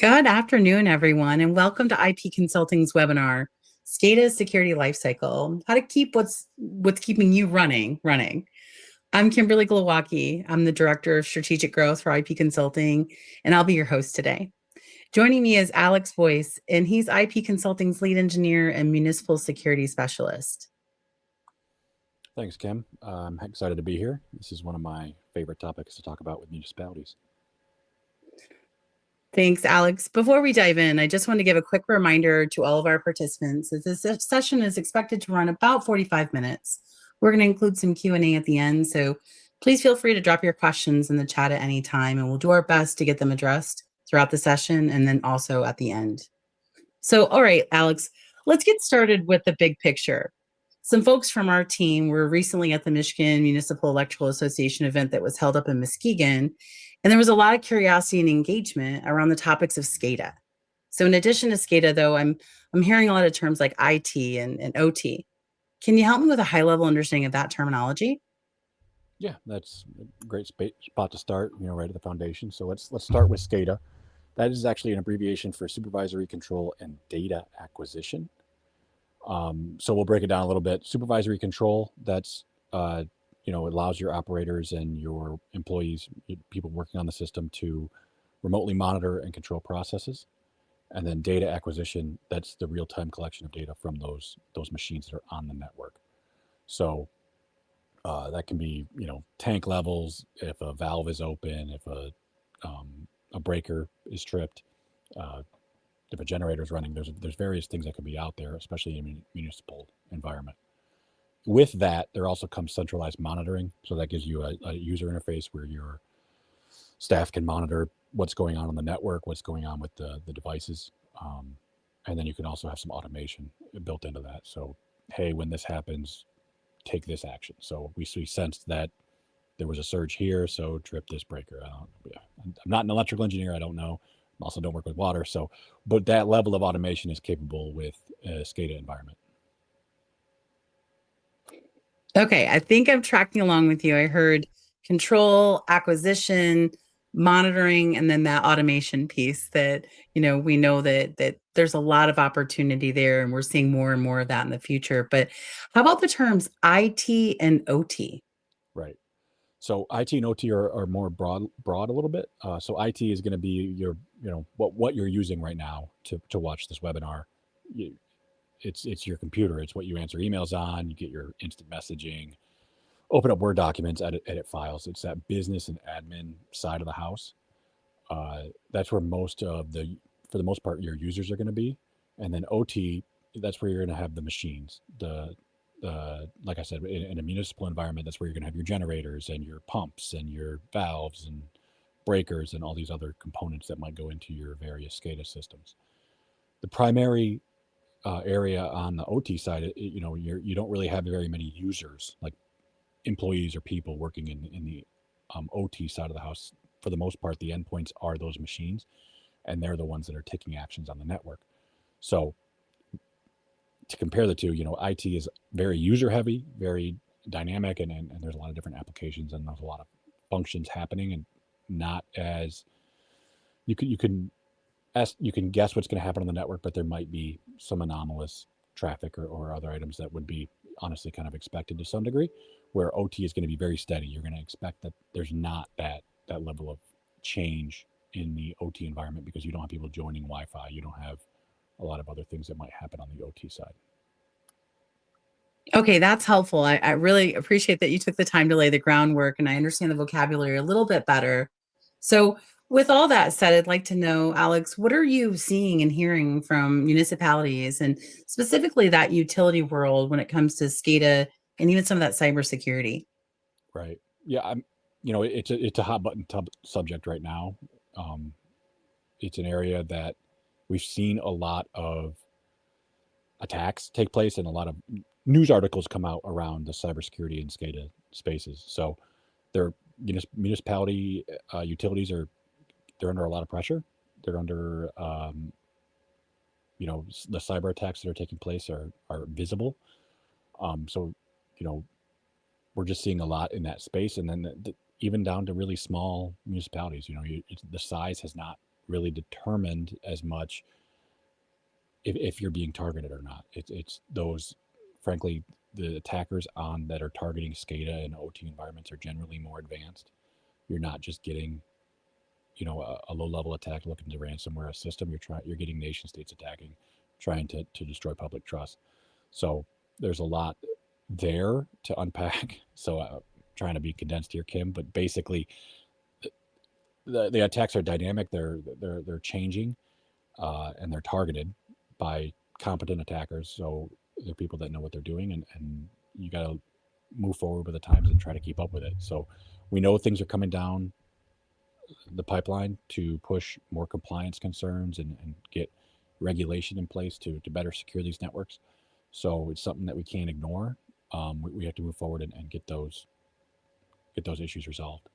Good afternoon, everyone, and welcome to IP Consulting's webinar, SCADA Security Lifecycle, how to keep what's keeping you running. I'm Kimberly Glowacki. I'm the Director of Strategic Growth for IP Consulting, and I'll be your host today. Joining me is Alex Boyce, and he's IP Consulting's lead engineer and municipal security specialist. Thanks, Kim. I'm excited to be here. This is one of my favorite topics to talk about with municipalities. Thanks, Alex. Before we dive in, I just want to give a quick reminder to all of our participants that this session is expected to run about 45 minutes. We're going to include some Q&A at the end, so please feel free to drop your questions in the chat at any time, and we'll do our best to get them addressed throughout the session and then also at the end. So, all right, Alex, let's get started with the big picture. Some folks from our team were recently at the Michigan Municipal Electrical Association event that was held up in Muskegon, and there was a lot of curiosity and engagement around the topics of SCADA. So in addition to SCADA, though, I'm hearing a lot of terms like IT and OT. Can you help me with a high-level understanding of that terminology? Yeah, that's a great spot to start, right at the foundation. So let's start with SCADA. That is actually an abbreviation for Supervisory Control and Data Acquisition. So we'll break it down a little bit. Supervisory control, that's, it allows your operators and your employees, people working on the system, to remotely monitor and control processes. And then data acquisition, that's the real-time collection of data from those machines that are on the network. So that can be, tank levels, if a valve is open, if a breaker is tripped, if a generator is running. There's various things that could be out there, especially in a municipal environment. With that, there also comes centralized monitoring. So that gives you a user interface where your staff can monitor what's going on the network, what's going on with the devices. And then you can also have some automation built into that. So, hey, when this happens, take this action. So we sensed that there was a surge here, so trip this breaker. I'm not an electrical engineer. I don't know. I also don't work with water. But that level of automation is capable with a SCADA environment. Okay, I think I'm tracking along with you. I heard control, acquisition, monitoring, and then that automation piece that, we know that there's a lot of opportunity there, and we're seeing more and more of that in the future. But how about the terms IT and OT? Right. So IT and OT are more broad a little bit. So IT is going to be your, what you're using right now to watch this webinar. It's your computer. It's what you answer emails on. You get your instant messaging, open up Word documents, edit files. It's that business and admin side of the house. That's where for the most part, your users are going to be. And then OT, that's where you're going to have the machines. Like I said, in a municipal environment, that's where you're going to have your generators and your pumps and your valves and breakers and all these other components that might go into your various SCADA systems. The primary area on the OT side, you don't really have very many users, like employees or people working in the OT side of the house. For the most part, the endpoints are those machines, and they're the ones that are taking actions on the network. So to compare the two, IT is very user heavy, very dynamic, and there's a lot of different applications, and there's a lot of functions happening, and not as you can guess what's going to happen on the network, but there might be some anomalous traffic or other items that would be honestly kind of expected to some degree, where OT is going to be very steady. You're going to expect that there's not that level of change in the OT environment because you don't have people joining Wi-Fi. You don't have a lot of other things that might happen on the OT side. Okay, that's helpful. I really appreciate that you took the time to lay the groundwork, and I understand the vocabulary a little bit better. So with all that said, I'd like to know, Alex, what are you seeing and hearing from municipalities and specifically that utility world when it comes to SCADA and even some of that cybersecurity? Right. Yeah. It's a hot button subject right now. It's an area that we've seen a lot of attacks take place and a lot of news articles come out around the cybersecurity and SCADA spaces. So municipality utilities they're under a lot of pressure. They're under, the cyber attacks that are taking place are visible. So, we're just seeing a lot in that space. And then even down to really small municipalities, the size has not really determined as much if you're being targeted or not. It's those, frankly, the attackers on that are targeting SCADA and OT environments are generally more advanced. You're not just getting, a low level attack looking to ransomware a system. You're getting nation states attacking, trying to destroy public trust. So there's a lot there to unpack. So trying to be condensed here, Kim, but basically the attacks are dynamic. They're changing, and they're targeted by competent attackers. So they're people that know what they're doing, and you got to move forward with the times and try to keep up with it. So we know things are coming down the pipeline to push more compliance concerns and get regulation in place to better secure these networks. So it's something that we can't ignore. We have to move forward and get those issues resolved.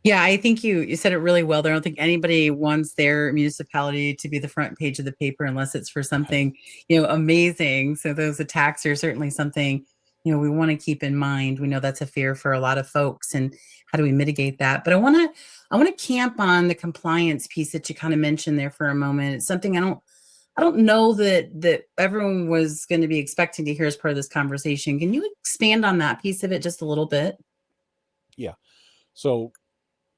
Yeah, I think you said it really well there. I don't think anybody wants their municipality to be the front page of the paper unless it's for something, amazing. So those attacks are certainly something, we want to keep in mind. We know that's a fear for a lot of folks, and how do we mitigate that? But I want to camp on the compliance piece that you kind of mentioned there for a moment. It's something I don't know that everyone was going to be expecting to hear as part of this conversation. Can you expand on that piece of it just a little bit? Yeah. So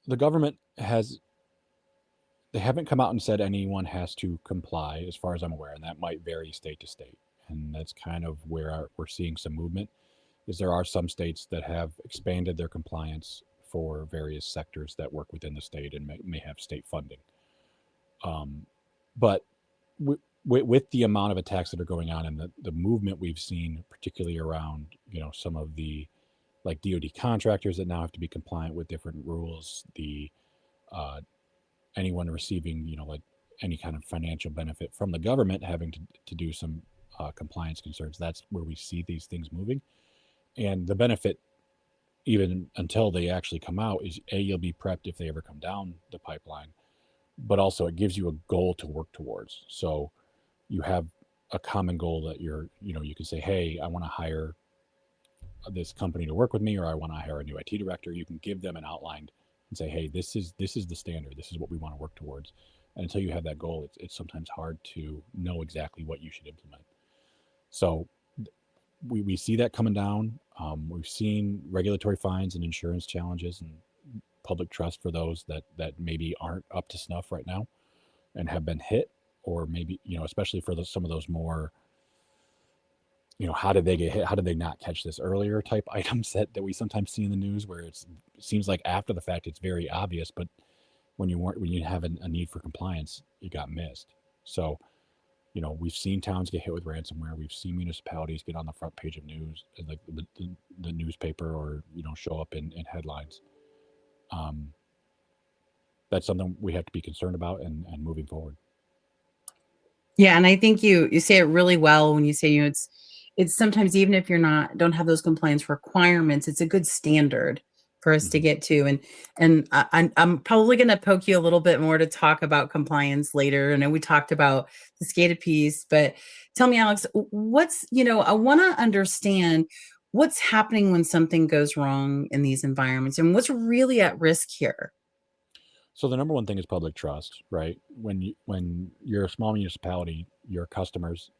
the government they haven't come out and said anyone has to comply, as far as I'm aware, and that might vary state to state. And that's kind of where we're seeing some movement. Is there are some states that have expanded their compliance for various sectors that work within the state and may have state funding. But with the amount of attacks that are going on and the movement we've seen, particularly around some of the like DoD contractors that now have to be compliant with different rules, the anyone receiving like any kind of financial benefit from the government having to do some compliance concerns. That's where we see these things moving, and the benefit, even until they actually come out, is you'll be prepped if they ever come down the pipeline, but also it gives you a goal to work towards. So you have a common goal that you can say, hey, I want to hire this company to work with me, or I want to hire a new IT director. You can give them an outline and say, hey, this is the standard. This is what we want to work towards. And until you have that goal, it's sometimes hard to know exactly what you should implement. So we see that coming down. We've seen regulatory fines and insurance challenges and public trust for those that maybe aren't up to snuff right now and have been hit, or maybe, especially for some of those more, how did they get hit? How did they not catch this earlier type items that we sometimes see in the news, where it seems like after the fact it's very obvious, but when you have a need for compliance, it got missed. So, we've seen towns get hit with ransomware. We've seen municipalities get on the front page of news, like the newspaper, or show up in headlines. That's something we have to be concerned about and moving forward. Yeah, and I think you say it really well when you say it's sometimes, even if you're don't have those compliance requirements, it's a good standard for us to get to. And I'm probably going to poke you a little bit more to talk about compliance later. I know we talked about the SCADA piece, but tell me, Alex, what's I want to understand what's happening when something goes wrong in these environments, and what's really at risk here. So the number one thing is public trust, right? When you're a small municipality, your customers,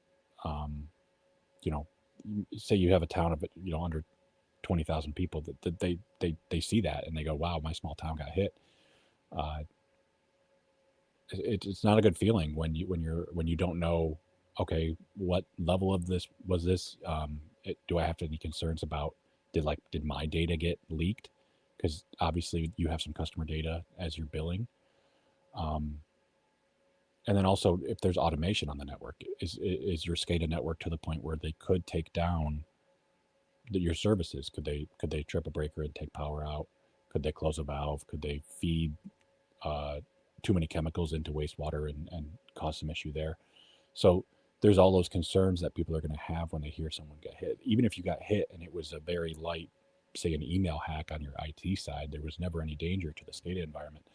say you have a town of under 20,000 people, that they see that and they go, wow, my small town got hit. It's not a good feeling when you don't know, okay, what level of this was this? Do I have any concerns about did my data get leaked? Because obviously you have some customer data as you're billing. And then also, if there's automation on the network, is your SCADA network to the point where they could take down your services? Could they trip a breaker and take power out? Could they close a valve? Could they feed too many chemicals into wastewater and cause some issue there? So there's all those concerns that people are going to have when they hear someone get hit. Even if you got hit and it was a very light, say, an email hack on your IT side, there was never any danger to the SCADA environment.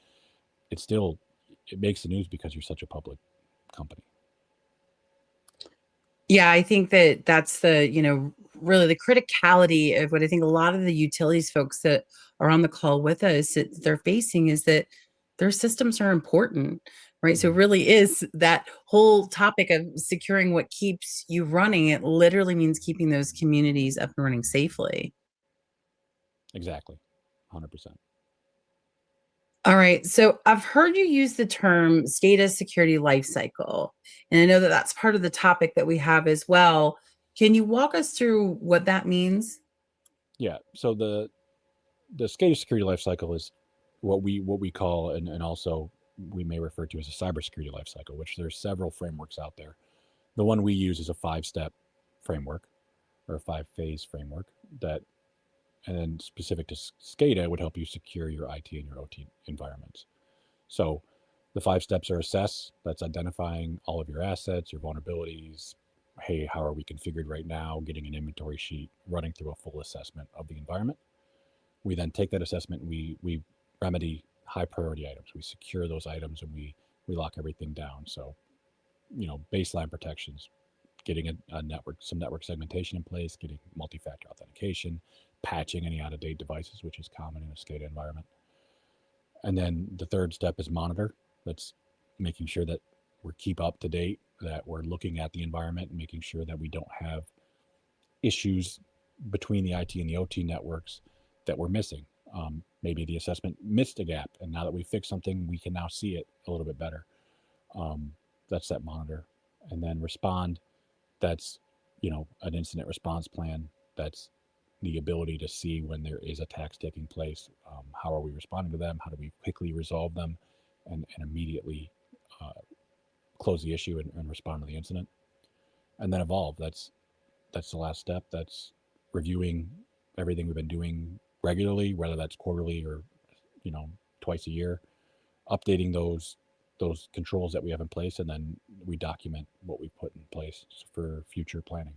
It makes the news because you're such a public company. Yeah, I think that's the, really the criticality of what I think a lot of the utilities folks that are on the call with us, that they're facing, is that their systems are important, right? So it Mhm. really is that whole topic of securing what keeps you running. It literally means keeping those communities up and running safely. Exactly, 100%. All right. So I've heard you use the term SCADA security lifecycle, and I know that that's part of the topic that we have as well. Can you walk us through what that means? Yeah. So the SCADA security lifecycle is what we call, and also we may refer to as a cybersecurity lifecycle, which there's several frameworks out there. The one we use is a 5-step framework or a 5-phase framework that, and then specific to SCADA, would help you secure your IT and your OT environments. So the 5 steps are assess, that's identifying all of your assets, your vulnerabilities. Hey, how are we configured right now? Getting an inventory sheet, running through a full assessment of the environment. We then take that assessment and we remedy high priority items. We secure those items and we lock everything down. So, baseline protections, getting a network, some network segmentation in place, getting multi-factor authentication, patching any out-of-date devices, which is common in a SCADA environment. And then the third step is monitor. That's making sure that we're keep up to date, that we're looking at the environment and making sure that we don't have issues between the IT and the OT networks that we're missing. Maybe the assessment missed a gap, and now that we fixed something, we can now see it a little bit better. Um, that's that monitor. And then respond. That's an incident response plan. That's the ability to see when there is attacks taking place. How are we responding to them? How do we quickly resolve them, and immediately uh, close the issue and respond to the incident? And then evolve. That's the last step. That's reviewing everything we've been doing regularly, whether that's quarterly or you know twice a year, updating those controls that we have in place, and then we document what we've put in place for future planning.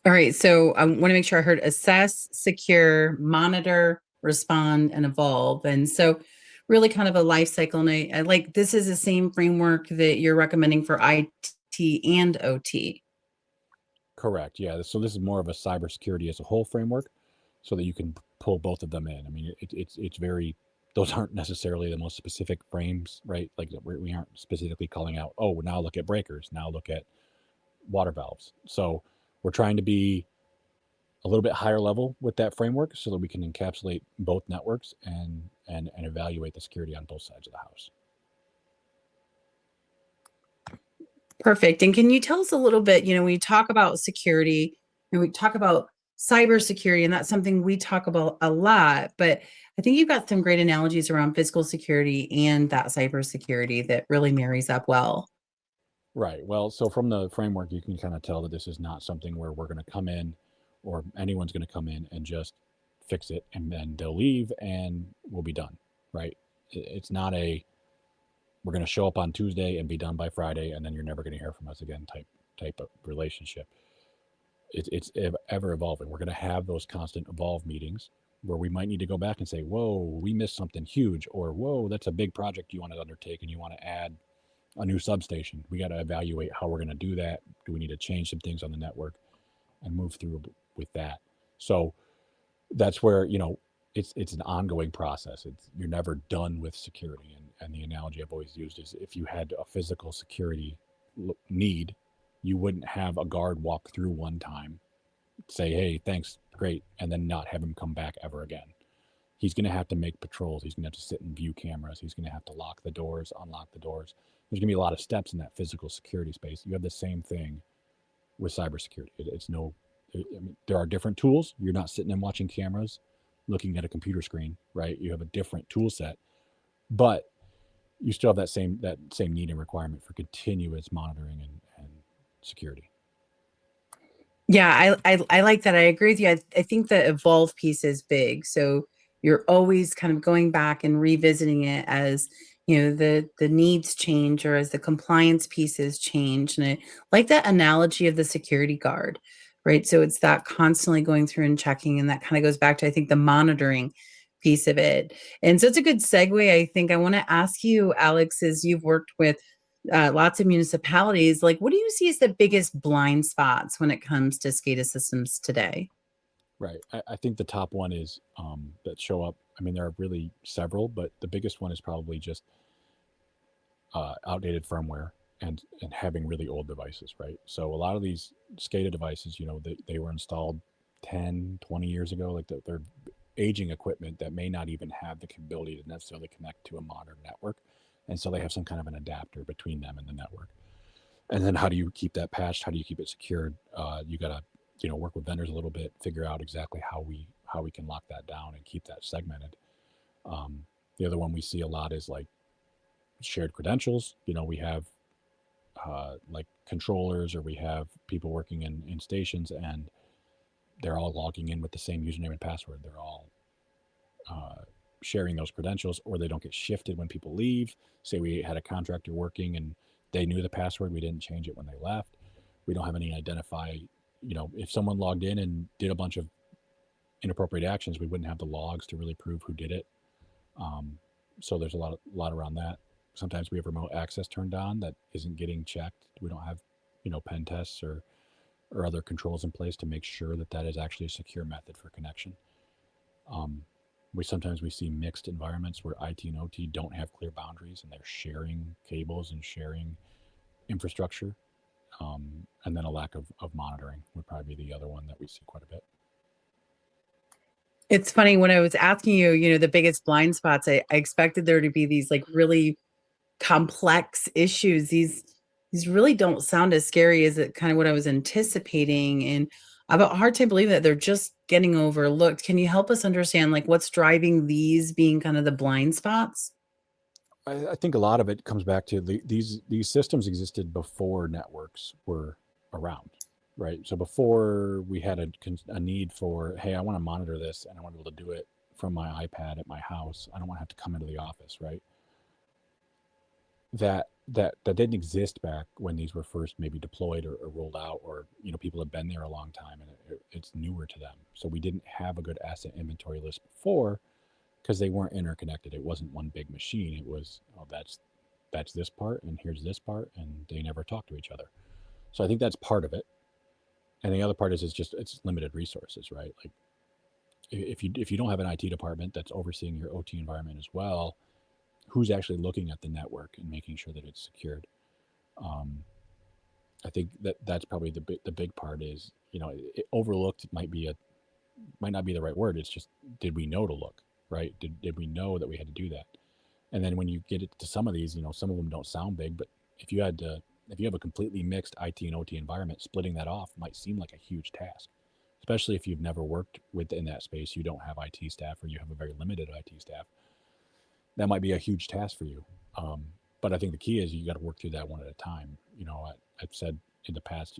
All right. So I want to make sure I heard assess, secure, monitor, respond, and evolve. And so, really kind of a life cycle. And I like this is the same framework that you're recommending for IT and OT. Correct. Yeah. So this is more of a cybersecurity as a whole framework, so that you can pull both of them in. I mean, it's very. Those aren't necessarily the most specific frames, right? Like we aren't specifically calling out. Oh, now look at breakers. Now look at water valves. So we're trying to be a little bit higher level with that framework, so that we can encapsulate both networks and evaluate the security on both sides of the house. Perfect. And can you tell us a little bit, when you talk about security and we talk about cybersecurity, and that's something we talk about a lot, but I think you've got some great analogies around physical security and that cybersecurity that really marries up well. Right. Well, so from the framework, you can kind of tell that this is not something where we're going to come in, or anyone's going to come in and just fix it and then they'll leave and we'll be done. Right. It's not a we're going to show up on Tuesday and be done by Friday and then you're never going to hear from us again type of relationship. It's ever evolving. We're going to have those constant evolve meetings where we might need to go back and say, whoa, we missed something huge, or whoa, that's a big project you want to undertake and you want to add a new substation. We got to evaluate how we're going to do that. Do we need to change some things on the network and move through with that? So that's where it's an ongoing process. You're never done with security. And the analogy I've always used is, if you had a physical security need, you wouldn't have a guard walk through one time, say, hey, thanks, great, and then not have him come back ever again. He's going to have to make patrols. He's going to have to sit and view cameras. He's going to have to lock the doors, unlock the doors. There's going to be a lot of steps in that physical security space. You have the same thing with cybersecurity. It's no, I mean, there are different tools. You're not sitting and watching cameras, looking at a computer screen, right? You have a different tool set, but you still have that same need and requirement for continuous monitoring and security. Yeah, I like that. I agree with you. I think the evolve piece is big. So you're always kind of going back and revisiting it as the needs change or as the compliance pieces change. And I like that analogy of the security guard, right? So it's that constantly going through and checking, and that kind of goes back to, I think, the monitoring piece of it. And so it's a good segue. I think I want to ask you, Alex, as you've worked with lots of municipalities, like, what do you see as the biggest blind spots when it comes to SCADA systems today? Right. I think the top one is that show up I mean, there are really several, but the biggest one is probably just outdated firmware and having really old devices, right? So a lot of these SCADA devices, they were installed 10, 20 years ago. Like they're aging equipment that may not even have the capability to necessarily connect to a modern network. And so they have some kind of an adapter between them and the network. And then how do you keep that patched? How do you keep it secured? You got to, work with vendors a little bit, figure out exactly how we can lock that down and keep that segmented. Um, the other one we see a lot is like shared credentials. We have like controllers, or we have people working in stations, and they're all logging in with the same username and password. They're all sharing those credentials, or they don't get shifted when people leave. Say we had a contractor working and they knew the password, we didn't change it when they left. We don't have any identify. If someone logged in and did a bunch of inappropriate actions, we wouldn't have the logs to really prove who did it. So there's a lot around that. Sometimes we have remote access turned on that isn't getting checked. We don't have, pen tests or other controls in place to make sure that that is actually a secure method for connection. Sometimes we see mixed environments where IT and OT don't have clear boundaries, and they're sharing cables and sharing infrastructure. And then a lack of monitoring would probably be the other one that we see quite a bit. It's funny, when I was asking you, the biggest blind spots, I expected there to be these like really complex issues. These really don't sound as scary as it kind of what I was anticipating. And I have a hard time believing that they're just getting overlooked. Can you help us understand like what's driving these being kind of the blind spots? I think a lot of it comes back to these systems existed before networks were around, right? So before we had a need for, hey, I want to monitor this and I want to be able to do it from my iPad at my house. I don't want to have to come into the office, right? That didn't exist back when these were first maybe deployed or rolled out, or people have been there a long time, and it's newer to them. So we didn't have a good asset inventory list before, because they weren't interconnected. It wasn't one big machine. It was, oh, that's this part, and here's this part, and they never talk to each other. So I think that's part of it. And the other part is it's limited resources, right? Like if you don't have an IT department that's overseeing your OT environment as well, who's actually looking at the network and making sure that it's secured? I think that's probably the big part is, overlooked might not be the right word. It's just, did we know to look, right? Did we know that we had to do that? And then when you get it to some of these, some of them don't sound big, but if you have a completely mixed IT and OT environment, splitting that off might seem like a huge task, especially if you've never worked within that space. You don't have IT staff, or you have a very limited IT staff. That might be a huge task for you. But I think the key is you got to work through that one at a time. I've said in the past,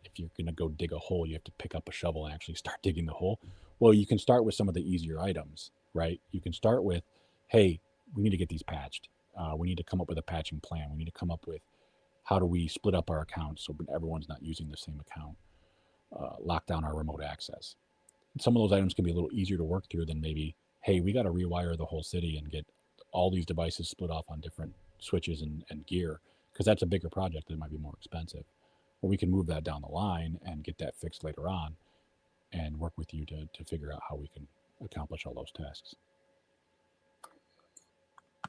if you're going to go dig a hole, you have to pick up a shovel and actually start digging the hole. Well, you can start with some of the easier items, right? You can start with, hey, we need to get these patched. We need to come up with a patching plan. We need to come up with, how do we split up our accounts so everyone's not using the same account? Lock down our remote access. Some of those items can be a little easier to work through than maybe, hey, we got to rewire the whole city and get all these devices split off on different switches and gear, because that's a bigger project that might be more expensive. Or we can move that down the line and get that fixed later on, and work with you to figure out how we can accomplish all those tasks.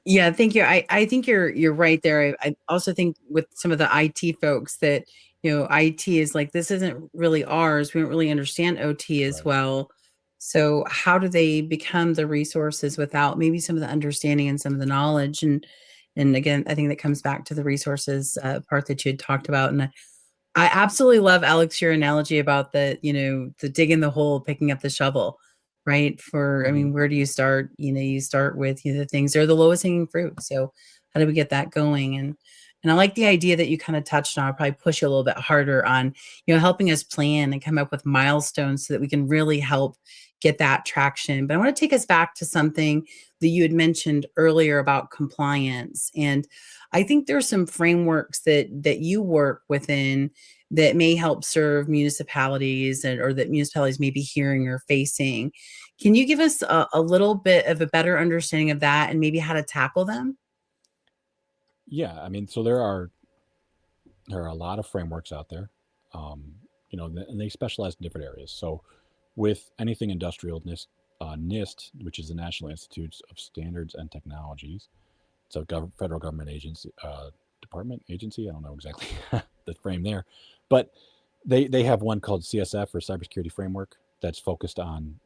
Yeah, thank you. I think you're right there. I also think with some of the IT folks that, IT is like, this isn't really ours. We don't really understand OT as Right. well. So how do they become the resources without maybe some of the understanding and some of the knowledge? And again, I think that comes back to the resources part that you had talked about. And I absolutely love, Alex, your analogy about the digging the hole, picking up the shovel, right? I mean, where do you start? You start with the things that are the lowest hanging fruit. So how do we get that going? And I like the idea that you kind of touched on. I'll probably push you a little bit harder on, helping us plan and come up with milestones so that we can really help get that traction. But I want to take us back to something that you had mentioned earlier about compliance. And I think there's some frameworks that you work within that may help serve municipalities, or that municipalities may be hearing or facing. Can you give us a little bit of a better understanding of that and maybe how to tackle them? Yeah, I mean, so there are a lot of frameworks out there, and they specialize in different areas. So with anything industrial, NIST, which is the National Institutes of Standards and Technologies. It's a federal government agency, department agency. I don't know exactly the frame there, but they have one called CSF, or Cybersecurity Framework, that's focused on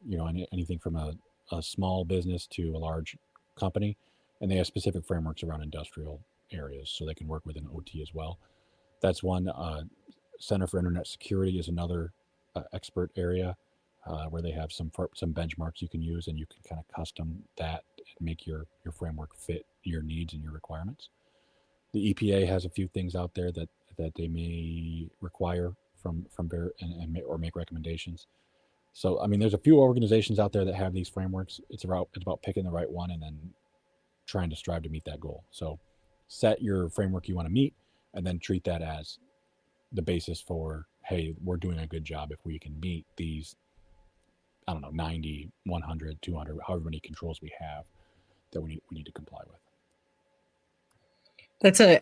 anything from a small business to a large company, and they have specific frameworks around industrial areas, so they can work within OT as well. That's one. Center for Internet Security is another expert area where they have some benchmarks you can use, and you can kind of custom that and make your framework fit your needs and your requirements. The EPA has a few things out there that they may require or make recommendations. So I mean, there's a few organizations out there that have these frameworks. It's about picking the right one and then trying to strive to meet that goal. So set your framework you want to meet, and then treat that as the basis for, hey, we're doing a good job if we can meet these, I don't know, 90, 100, 200, however many controls we have that we need to comply with.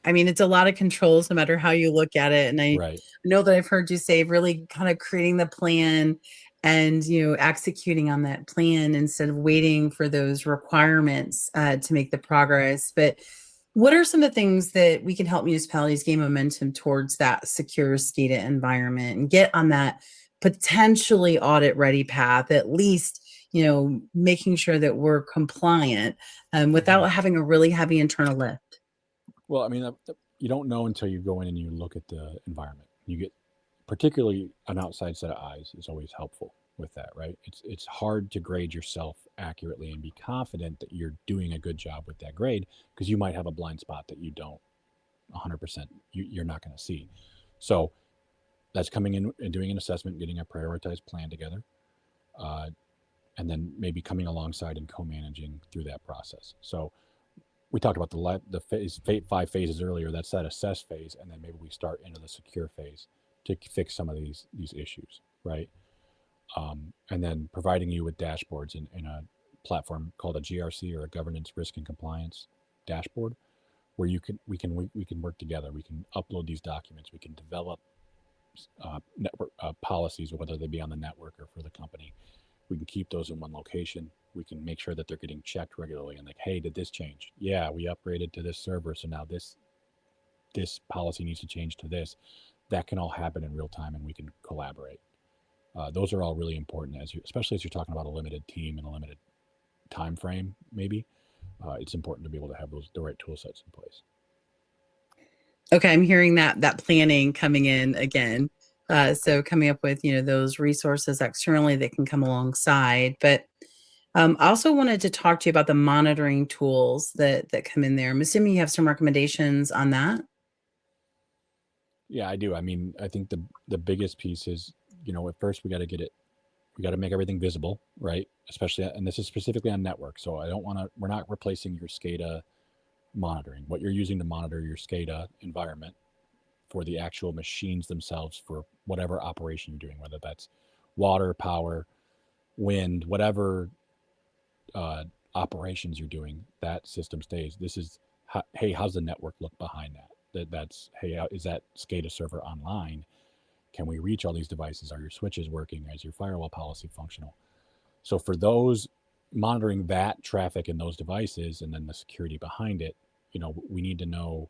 I mean, it's a lot of controls no matter how you look at it. And I Right. know that I've heard you say really kind of creating the plan and, executing on that plan instead of waiting for those requirements to make the progress. But what are some of the things that we can help municipalities gain momentum towards that secure SCADA environment and get on that potentially audit ready path, at least, making sure that we're compliant without having a really heavy internal lift? Well, I mean, you don't know until you go in and you look at the environment. You get, particularly an outside set of eyes is always helpful with that, right? It's hard to grade yourself accurately and be confident that you're doing a good job with that grade, because you might have a blind spot that you don't 100% you're not going to see. So that's coming in and doing an assessment, getting a prioritized plan together, and then maybe coming alongside and co-managing through that process. So we talked about the 5 phases earlier. That's that assess phase, and then maybe we start into the secure phase to fix some of these issues, right? And then providing you with dashboards in a platform called a GRC, or a governance, risk, and compliance dashboard, where we can work together. We can upload these documents. We can develop network policies, whether they be on the network or for the company. We can keep those in one location. We can make sure that they're getting checked regularly, and like, hey, did this change? Yeah, we upgraded to this server, so now this policy needs to change to this. That can all happen in real time, and we can collaborate. Those are all really important, especially as you're talking about a limited team and a limited time frame. Maybe it's important to be able to have the right tool sets in place. Okay, I'm hearing that planning coming in again. So coming up with those resources externally that can come alongside. But I also wanted to talk to you about the monitoring tools that come in there. I'm assuming you have some recommendations on that. Yeah, I do. I mean, I think the biggest piece is, at first we got to make everything visible, right? Especially, and this is specifically on network. So we're not replacing your SCADA monitoring. What you're using to monitor your SCADA environment for the actual machines themselves, for whatever operation you're doing, whether that's water, power, wind, whatever operations you're doing, that system stays. This is, hey, how's the network look behind that? That's, hey, is that SCADA server online? Can we reach all these devices? Are your switches working? Is your firewall policy functional? So for those, monitoring that traffic in those devices, and then the security behind it, we need to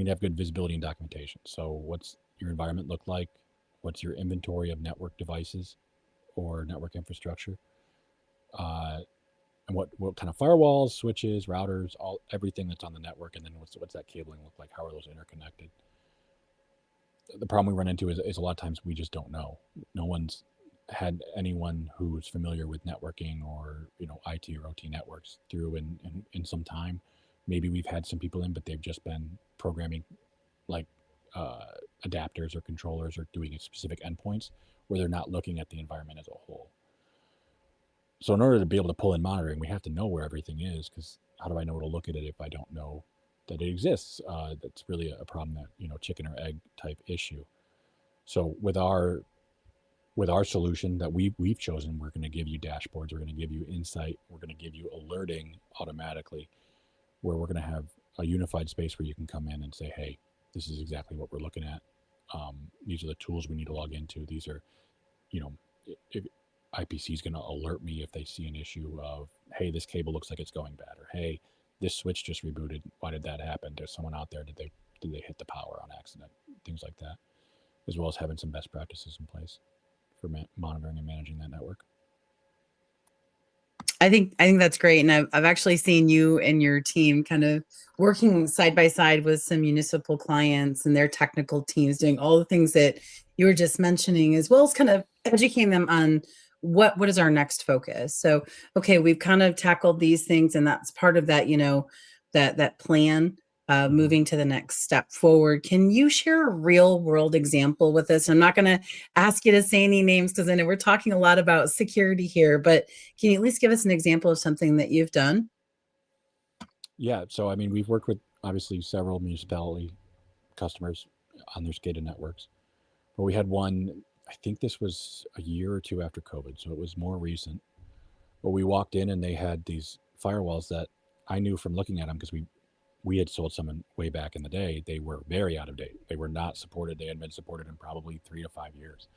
have good visibility and documentation. So what's your environment look like? What's your inventory of network devices or network infrastructure? And what kind of firewalls, switches, routers, everything that's on the network, and then what's that cabling look like? How are those interconnected? The problem we run into is a lot of times we just don't know. No one's had anyone who's familiar with networking or IT or OT networks through in some time. Maybe we've had some people in, but they've just been programming like adapters or controllers, or doing specific endpoints, where they're not looking at the environment as a whole. So in order to be able to pull in monitoring, we have to know where everything is, because how do I know to look at it if I don't know that it exists? That's really a problem, that chicken or egg type issue. So with our solution that we've chosen, we're going to give you dashboards, we're going to give you insight, we're going to give you alerting automatically, where we're going to have a unified space where you can come in and say, hey, this is exactly what we're looking at. These are the tools we need to log into. These are, if IPC is going to alert me if they see an issue of, hey, this cable looks like it's going bad, or hey, this switch just rebooted. Why did that happen? There's someone out there. Did they hit the power on accident? Things like that, as well as having some best practices in place for monitoring and managing that network. I think that's great, and I've actually seen you and your team kind of working side by side with some municipal clients and their technical teams, doing all the things that you were just mentioning, as well as kind of educating them on what is our next focus. So, okay, we've kind of tackled these things, and that's part of that, that plan. Moving to the next step forward. Can you share a real world example with us? I'm not going to ask you to say any names because I know we're talking a lot about security here, but can you at least give us an example of something that you've done? Yeah. So, I mean, we've worked with obviously several municipality customers on their SCADA networks, but we had one, I think this was a year or two after COVID, so it was more recent. But we walked in and they had these firewalls that I knew from looking at them, because we had sold some way back in the day. They were very out of date. They were not supported. They hadn't been supported in probably 3 to 5 years.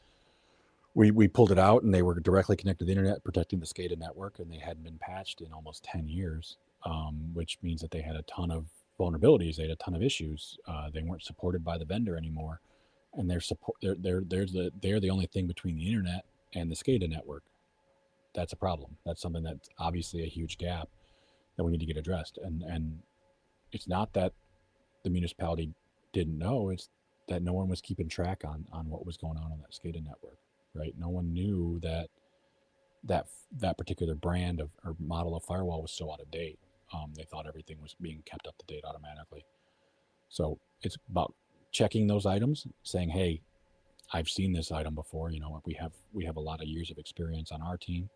We pulled it out and they were directly connected to the internet, protecting the SCADA network, and they hadn't been patched in almost 10 years, which means that they had a ton of vulnerabilities. They had a ton of issues. They weren't supported by the vendor anymore, and they're the only thing between the internet and the SCADA network. That's a problem. That's something that's obviously a huge gap that we need to get addressed. And it's not that the municipality didn't know, it's that no one was keeping track on what was going on that SCADA network, right? No one knew that particular brand of or model of firewall was so out of date. They thought everything was being kept up to date automatically. So it's about checking those items, saying, hey, I've seen this item before. We have a lot of years of experience on our team,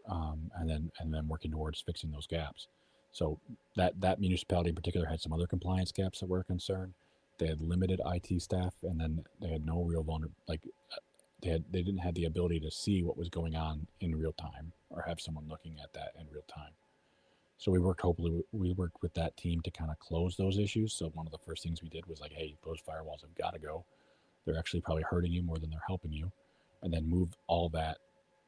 and then working towards fixing those gaps. So that municipality in particular had some other compliance gaps that were a concern. They had limited IT staff, and then they had no real they didn't have the ability to see what was going on in real time or have someone looking at that in real time. So we worked with that team to kind of close those issues. So one of the first things we did was like, hey, those firewalls have got to go. They're actually probably hurting you more than they're helping you. And then move all that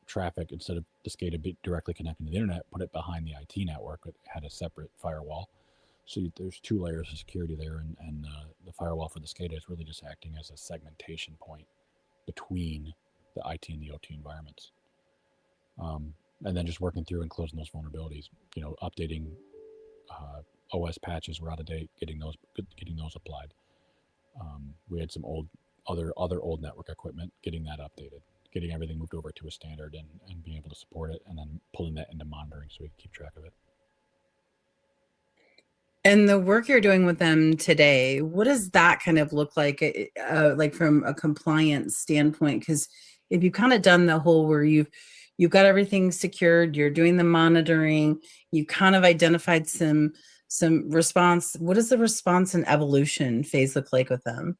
traffic, instead of the SCADA directly connecting to the internet, put it behind the IT network. It had a separate firewall. So there's 2 layers of security there, and the firewall for the SCADA is really just acting as a segmentation point between the IT and the OT environments. And then just working through and closing those vulnerabilities, updating OS patches were out of date, getting those applied. We had some other old network equipment, getting that updated, getting everything moved over to a standard, and being able to support it, and then pulling that into monitoring so we can keep track of it. And the work you're doing with them today, what does that kind of look like from a compliance standpoint? Because if you've kind of done the whole where you've got everything secured, you're doing the monitoring, you kind of identified some response. What does the response and evolution phase look like with them?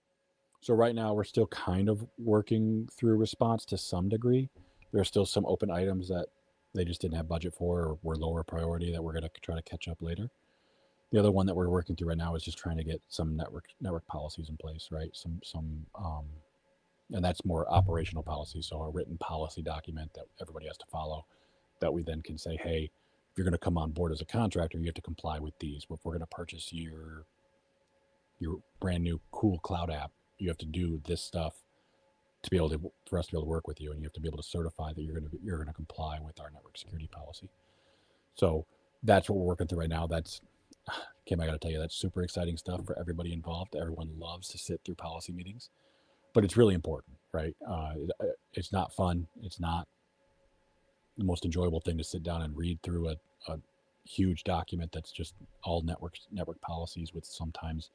So right now we're still kind of working through response to some degree. There are still some open items that they just didn't have budget for, or were lower priority, that we're going to try to catch up later. The other one that we're working through right now is just trying to get some network policies in place, right? And that's more operational policies. So a written policy document that everybody has to follow, that we then can say, hey, if you're going to come on board as a contractor, you have to comply with these. If we're going to purchase your brand new cool cloud app, you have to do this stuff for us to be able to work with you, and you have to be able to certify that you're going to comply with our network security policy. So that's what we're working through right now. Kim, I got to tell you, that's super exciting stuff for everybody involved. Everyone loves to sit through policy meetings, but it's really important, right? It's not fun. It's not the most enjoyable thing to sit down and read through a huge document that's just all network policies, with sometimes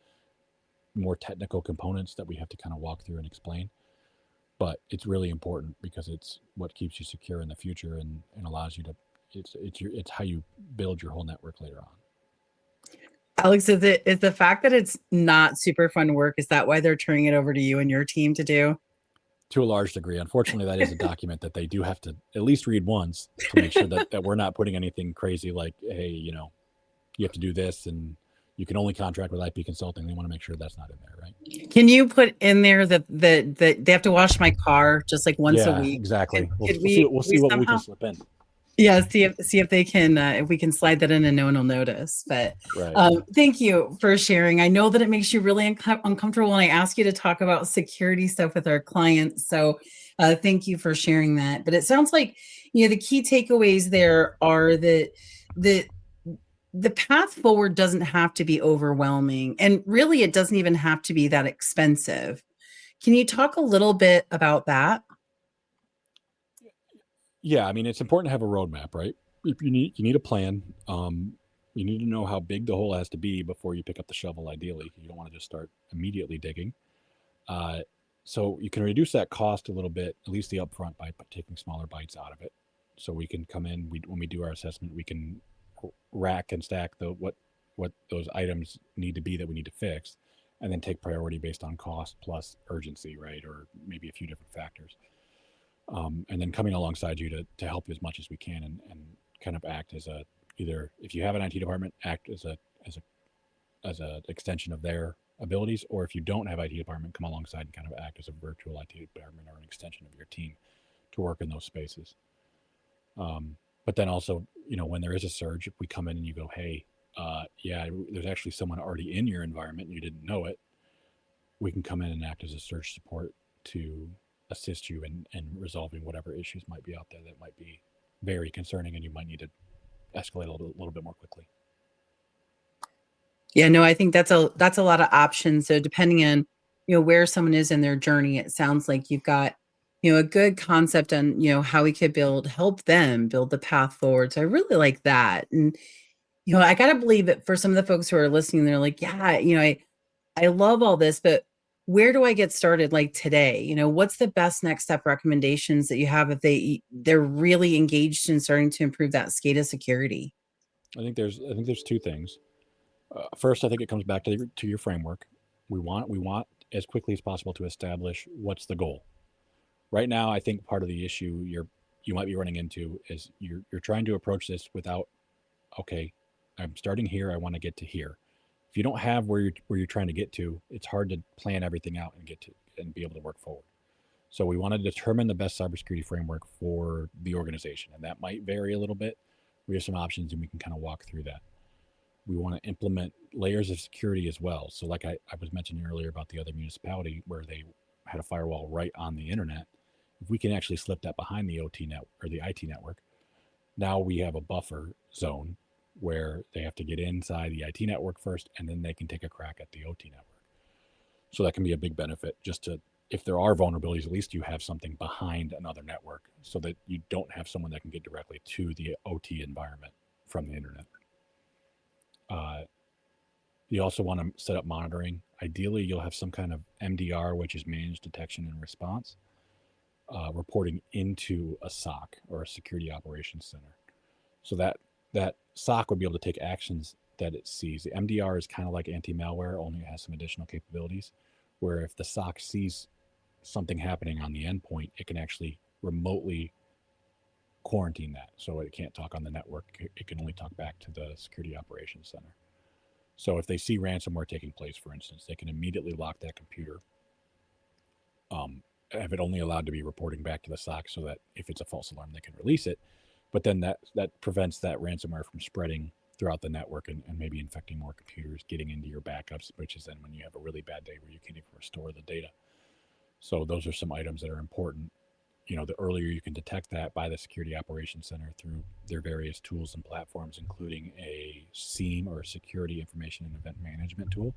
more technical components that we have to kind of walk through and explain. But it's really important because it's what keeps you secure in the future, and allows you to, it's how you build your whole network later on. Alex, is the fact that it's not super fun work, is that why they're turning it over to you and your team to do? To a large degree. Unfortunately, that is a document that they do have to at least read once to make sure that we're not putting anything crazy like, hey, you have to do this, and You can only contract with IP consulting. They want to make sure that's not in there, right? Can you put in there that they have to wash my car just like once a Yeah, week? exactly. Could We'll we see what we can somehow, slip in. yeah, see if they can if we can slide that in and no one will notice. But Right. thank you for sharing. I know that it makes you really uncomfortable when I ask you to talk about security stuff with our clients. So thank you for sharing that. But it sounds like the key takeaways there are that the the path forward doesn't have to be overwhelming, and really it doesn't even have to be that expensive. Can you talk a little bit about that? Yeah, I mean, it's important to have a roadmap, right? You need a plan. You need to know how big the hole has to be before you pick up the shovel. Ideally, you don't want to just start immediately digging. Uh, so you can reduce that cost a little bit, at least the upfront, by taking smaller bites out of it. So we can come in. When we do our assessment, we can rack and stack what those items need to be that we need to fix, and then take priority based on cost plus urgency, right? Or maybe a few different factors. And then coming alongside you to help you as much as we can, and kind of act as a, either if you have an IT department, act as a extension of their abilities, or if you don't have IT department, come alongside and kind of act as a virtual IT department or an extension of your team to work in those spaces. But then also, when there is a surge, if we come in and you go, hey, yeah, there's actually someone already in your environment and you didn't know it, we can come in and act as a surge support to assist you in resolving whatever issues might be out there that might be very concerning, and you might need to escalate a little bit more quickly. Yeah, no, I think that's a lot of options. So depending on where someone is in their journey, it sounds like you've got a good concept on how we could help them build the path forward. So I really like that. And I gotta believe that for some of the folks who are listening, they're like, yeah, I love all this, but where do I get started, like, today? What's the best next step recommendations that you have if they're really engaged in starting to improve that SCADA security? I think there's two things. First, I think it comes back to your framework. We want as quickly as possible to establish what's the goal. Right now, I think part of the issue you might be running into is you're trying to approach this without, okay, I'm starting here, I want to get to here. If you don't have where you're trying to get to, it's hard to plan everything out and get to and be able to work forward. So we want to determine the best cybersecurity framework for the organization, and that might vary a little bit. We have some options, and we can kind of walk through that. We want to implement layers of security as well. So, like I was mentioning earlier about the other municipality where they had a firewall right on the internet, if we can actually slip that behind the OT net or the IT network, now we have a buffer zone where they have to get inside the IT network first, and then they can take a crack at the OT network. So that can be a big benefit, just to, if there are vulnerabilities, at least you have something behind another network so that you don't have someone that can get directly to the OT environment from the internet. You also want to set up monitoring. Ideally, you'll have some kind of MDR, which is managed detection and response, reporting into a SOC or a security operations center. So that SOC would be able to take actions that it sees. The MDR is kind of like anti-malware, only it has some additional capabilities, where if the SOC sees something happening on the endpoint, it can actually remotely quarantine that. So it can't talk on the network. It can only talk back to the security operations center. So if they see ransomware taking place, for instance, they can immediately lock that computer, have it only allowed to be reporting back to the SOC, so that if it's a false alarm, they can release it. But then that prevents that ransomware from spreading throughout the network, and maybe infecting more computers, getting into your backups, which is then when you have a really bad day where you can't even restore the data. So those are some items that are important. The earlier you can detect that by the Security Operations Center through their various tools and platforms, including a SIEM, or Security Information and Event Management tool,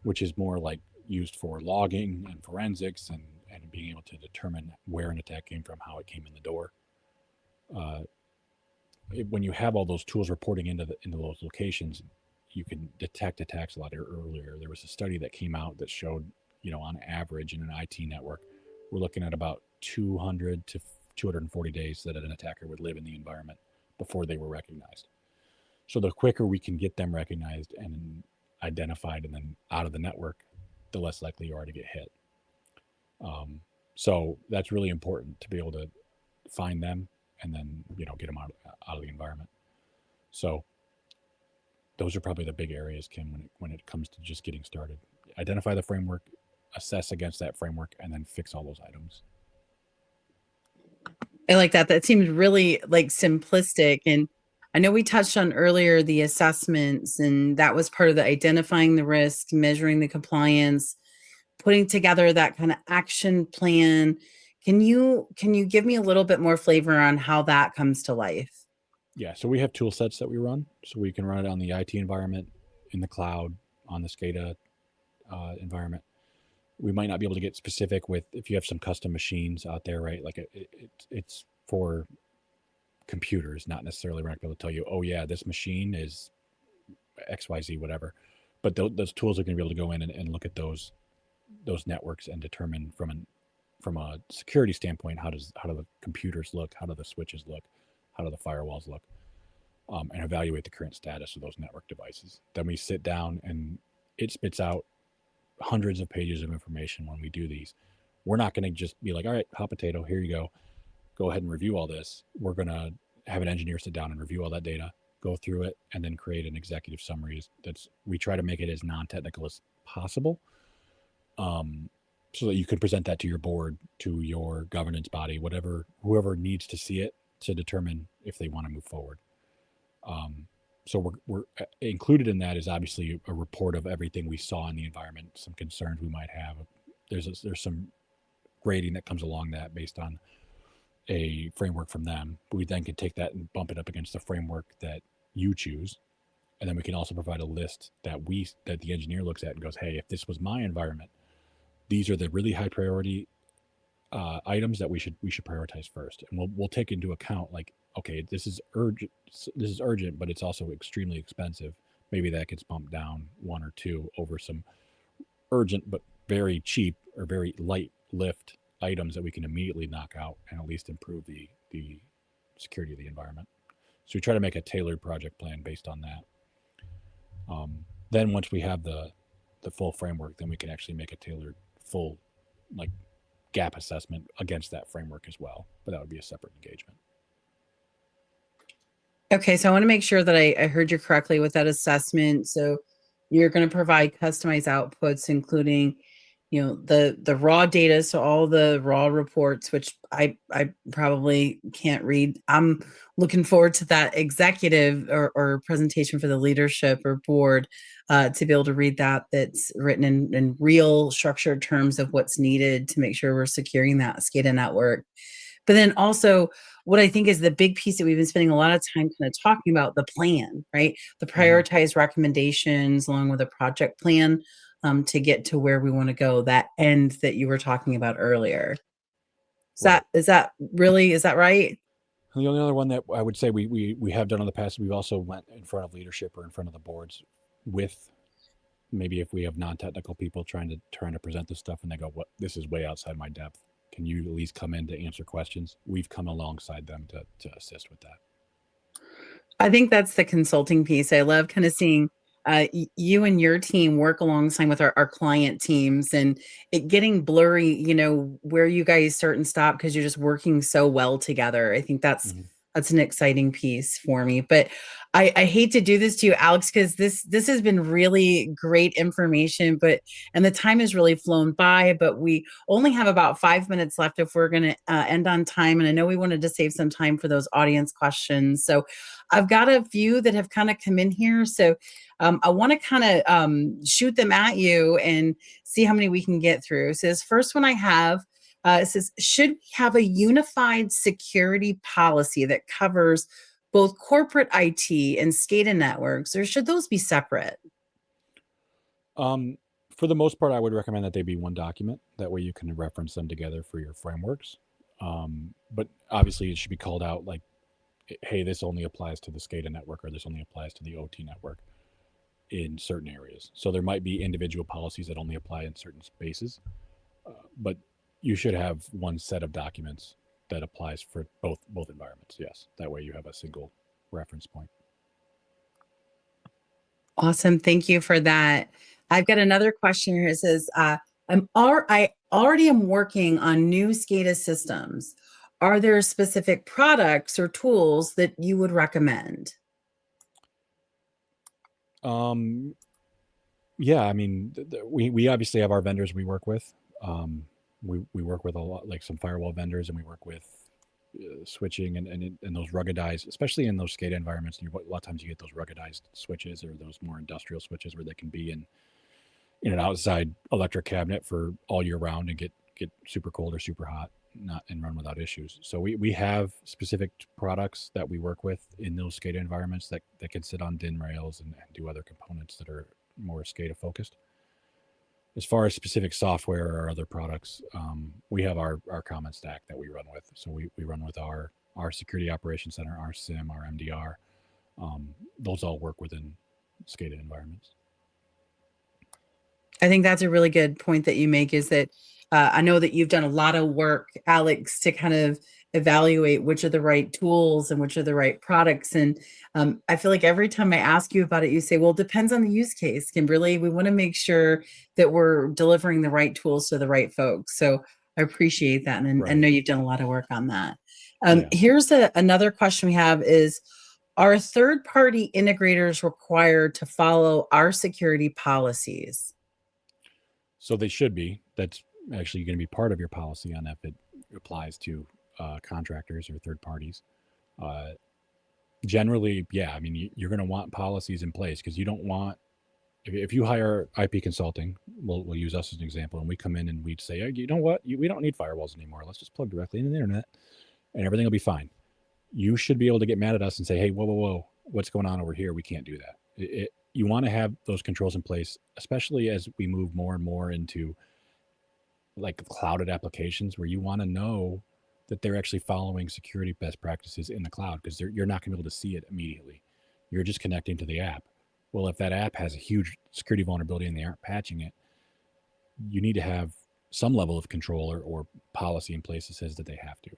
which is more like used for logging and forensics, and being able to determine where an attack came from, how it came in the door. When you have all those tools reporting into those locations, you can detect attacks a lot earlier. There was a study that came out that showed, on average in an IT network, we're looking at about 200 to 240 days that an attacker would live in the environment before they were recognized. So the quicker we can get them recognized and identified and then out of the network, the less likely you are to get hit. So that's really important, to be able to find them and then get them out of the environment. So those are probably the big areas, Kim, when it comes to just getting started. Identify the framework, assess against that framework, and then fix all those items. I like that. That seems really like simplistic. And I know we touched on earlier the assessments, and that was part of the identifying the risk, measuring the compliance, putting together that kind of action plan. Can you give me a little bit more flavor on how that comes to life? Yeah, so we have tool sets that we run. So we can run it on the IT environment, in the cloud, on the SCADA environment. We might not be able to get specific with if you have some custom machines out there, right? Like it's for computers, not necessarily we're not going to be able to tell you, oh yeah, this machine is XYZ, whatever. But those tools are going to be able to go in and look at those networks and determine from a security standpoint, how do the computers look, how do the switches look, how do the firewalls look, and evaluate the current status of those network devices. Then we sit down and it spits out hundreds of pages of information when we do these. We're not going to just be like, all right, hot potato, here you go ahead and review all this. We're going to have an engineer sit down and review all that data, go through it, and then create an executive summary. We try to make it as non-technical as possible, so that you can present that to your board, to your governance body, whoever needs to see it to determine if they want to move forward. So we're included in that is obviously a report of everything we saw in the environment, some concerns we might have. There's some grading that comes along that based on a framework from them. But we then can take that and bump it up against the framework that you choose. And then we can also provide a list that the engineer looks at and goes, hey, if this was my environment, these are the really high priority items that we should prioritize first. And we'll take into account, like, okay, this is urgent, but it's also extremely expensive. Maybe that gets bumped down one or two over some urgent but very cheap or very light lift items that we can immediately knock out and at least improve the security of the environment. So we try to make a tailored project plan based on that. Then once we have the full framework, then we can actually make a tailored full like gap assessment against that framework as well. But that would be a separate engagement. Okay, so I want to make sure that I heard you correctly with that assessment. So you're going to provide customized outputs, including, the raw data, so all the raw reports, which I probably can't read. I'm looking forward to that executive or presentation for the leadership or board to be able to read that's written in real structured terms of what's needed to make sure we're securing that SCADA network. But then also, what I think is the big piece that we've been spending a lot of time kind of talking about, the plan, right? The prioritized recommendations along with a project plan to get to where we want to go, that end that you were talking about earlier. Is that right? And the only other one that I would say we have done in the past, we've also went in front of leadership or in front of the boards with, maybe if we have non-technical people trying to present this stuff and they go, what, this is way outside my depth. Can you at least come in to answer questions? We've come alongside them to assist with that. I think that's the consulting piece. I love kind of seeing you and your team work alongside with our client teams, and it getting blurry, where you guys start and stop because you're just working so well together. I think that's an exciting piece for me. But I hate to do this to you, Alex, because this has been really great information, and the time has really flown by, but we only have about 5 minutes left if we're going to end on time. And I know we wanted to save some time for those audience questions. So I've got a few that have kind of come in here. So I want to kind of shoot them at you and see how many we can get through. So this first one I have, it says, should we have a unified security policy that covers both corporate IT and SCADA networks, or should those be separate? For the most part, I would recommend that they be one document. That way you can reference them together for your frameworks. But obviously it should be called out like, hey, this only applies to the SCADA network, or this only applies to the OT network in certain areas. So there might be individual policies that only apply in certain spaces, but you should have one set of documents that applies for both environments. Yes, that way you have a single reference point. Awesome, thank you for that. I've got another question here. It says, I already am working on new SCADA systems. Are there specific products or tools that you would recommend? Yeah, I mean, we obviously have our vendors we work with. We work with a lot, like some firewall vendors, and we work with switching and those ruggedized, especially in those SCADA environments. A lot of times you get those ruggedized switches or those more industrial switches where they can be in an outside electric cabinet for all year round and get super cold or super hot, not and run without issues. So we have specific products that we work with in those SCADA environments that can sit on DIN rails and do other components that are more SCADA focused. As far as specific software or other products, we have our common stack that we run with. So we run with our security operations center, our SIM, our MDR. Those all work within SCADA environments. I think that's a really good point that you make, is that I know that you've done a lot of work, Alex, to kind of evaluate which are the right tools and which are the right products. And I feel like every time I ask you about it, you say, well, it depends on the use case, Kimberly. We want to make sure that we're delivering the right tools to the right folks. So I appreciate that. And I know you've done a lot of work on that. Here's another question we have is, are third-party integrators required to follow our security policies? So they should be. That's actually going to be part of your policy on if it applies to contractors or third parties. Generally, yeah, I mean, you're going to want policies in place because you don't want, if you hire IP consulting, we'll use us as an example, and we come in and we'd say, hey, you know what, we don't need firewalls anymore. Let's just plug directly into the internet and everything will be fine. You should be able to get mad at us and say, hey, whoa, what's going on over here? We can't do that. You want to have those controls in place, especially as we move more and more into like clouded applications where you want to know that they're actually following security best practices in the cloud, because you're not going to be able to see it immediately. You're just connecting to the app. Well, if that app has a huge security vulnerability and they aren't patching it, you need to have some level of control or policy in place that says that they have to.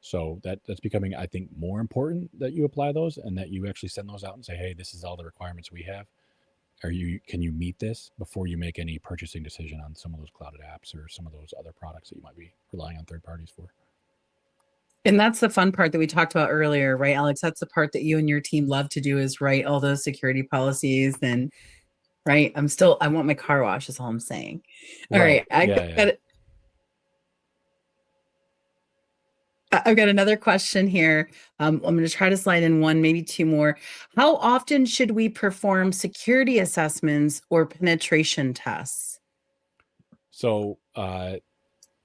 So that's becoming, I think, more important that you apply those and that you actually send those out and say, hey, this is all the requirements we have. Can you meet this before you make any purchasing decision on some of those clouded apps or some of those other products that you might be relying on third parties for? And that's the fun part that we talked about earlier, right, Alex? That's the part that you and your team love to do, is write all those security policies. And right, I want my car wash is all I'm saying. All right. I've got another question here. I'm going to try to slide in one, maybe two more. How often should we perform security assessments or penetration tests? So it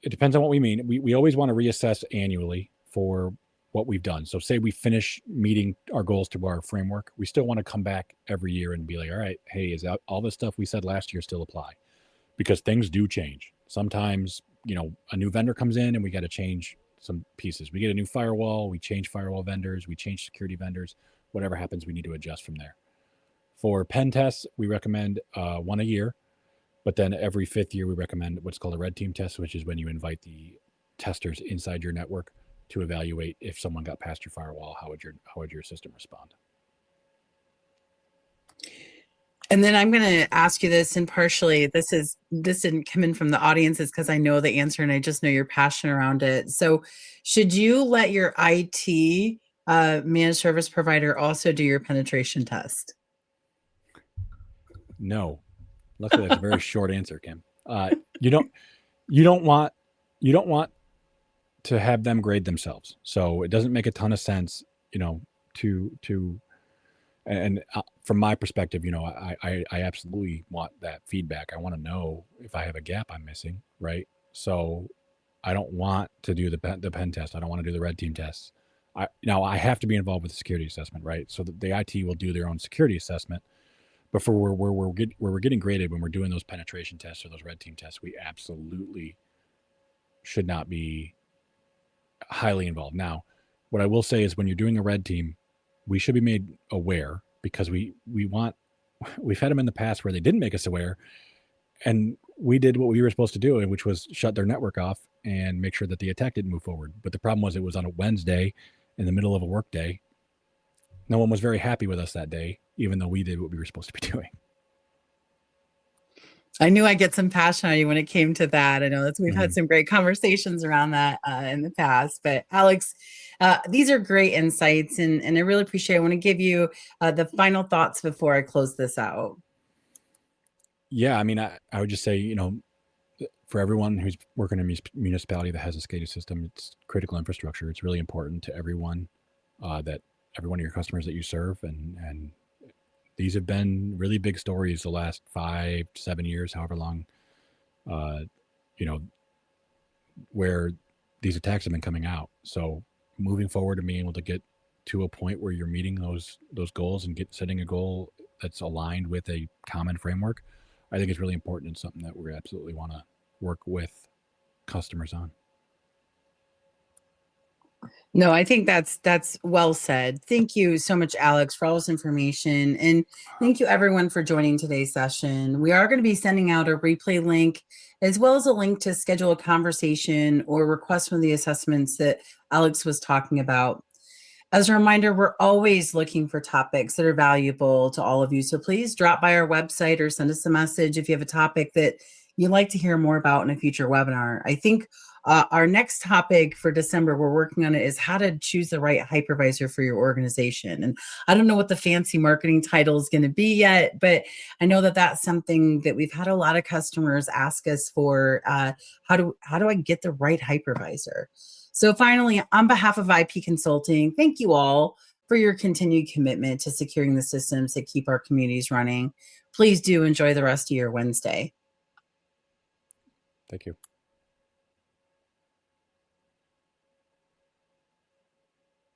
depends on what we mean. We always want to reassess annually for what we've done. So say we finish meeting our goals to our framework, we still want to come back every year and be like, all right, hey, is that all the stuff we said last year still apply? Because things do change. Sometimes, a new vendor comes in and we got to change some pieces. We get a new firewall, we change firewall vendors, we change security vendors. Whatever happens, we need to adjust from there. For pen tests, we recommend one a year, but then every 5th year we recommend what's called a red team test, which is when you invite the testers inside your network to evaluate if someone got past your firewall, how would your system respond? And then I'm going to ask you this, and partially this didn't come in from the audience, is because I know the answer and I just know you're passionate around it. So should you let your IT managed service provider also do your penetration test? No. Luckily, that's a very short answer, Kim. You don't want to have them grade themselves. So it doesn't make a ton of sense, and from my perspective, I absolutely want that feedback. I want to know if I have a gap I'm missing, right? So I don't want to do the pen test. I don't want to do the red team tests. I have to be involved with the security assessment, right? So the IT will do their own security assessment. But for where we're getting graded, when we're doing those penetration tests or those red team tests, we absolutely should not be highly involved. Now, what I will say is when you're doing a red team, we should be made aware, because we've had them in the past where they didn't make us aware, and we did what we were supposed to do, which was shut their network off and make sure that the attack didn't move forward. But the problem was it was on a Wednesday in the middle of a work day. No one was very happy with us that day, even though we did what we were supposed to be doing. I knew I'd get some passion out of you when it came to that. I know that we've had Mhm. some great conversations around that in the past. But Alex, these are great insights, and I really appreciate it. I want to give you the final thoughts before I close this out. Yeah, I mean, I would just say, for everyone who's working in a municipality that has a SCADA system, it's critical infrastructure. It's really important to everyone, that every one of your customers that you serve, and these have been really big stories the last 5 to 7 years, however long, uh, you know, where these attacks have been coming out. So moving forward and being able to get to a point where you're meeting those goals and setting a goal that's aligned with a common framework, I think it's really important and something that we absolutely want to work with customers on. No, I think that's well said. Thank you so much, Alex, for all this information. And thank you everyone for joining today's session. We are going to be sending out a replay link as well as a link to schedule a conversation or request one of the assessments that Alex was talking about. As a reminder, we're always looking for topics that are valuable to all of you. So please drop by our website or send us a message if you have a topic that you'd like to hear more about in a future webinar. I think our next topic for December, we're working on it, is how to choose the right hypervisor for your organization. And I don't know what the fancy marketing title is going to be yet, but I know that that's something that we've had a lot of customers ask us for. How do I get the right hypervisor? So finally, on behalf of IP Consulting, thank you all for your continued commitment to securing the systems that keep our communities running. Please do enjoy the rest of your Wednesday. Thank you.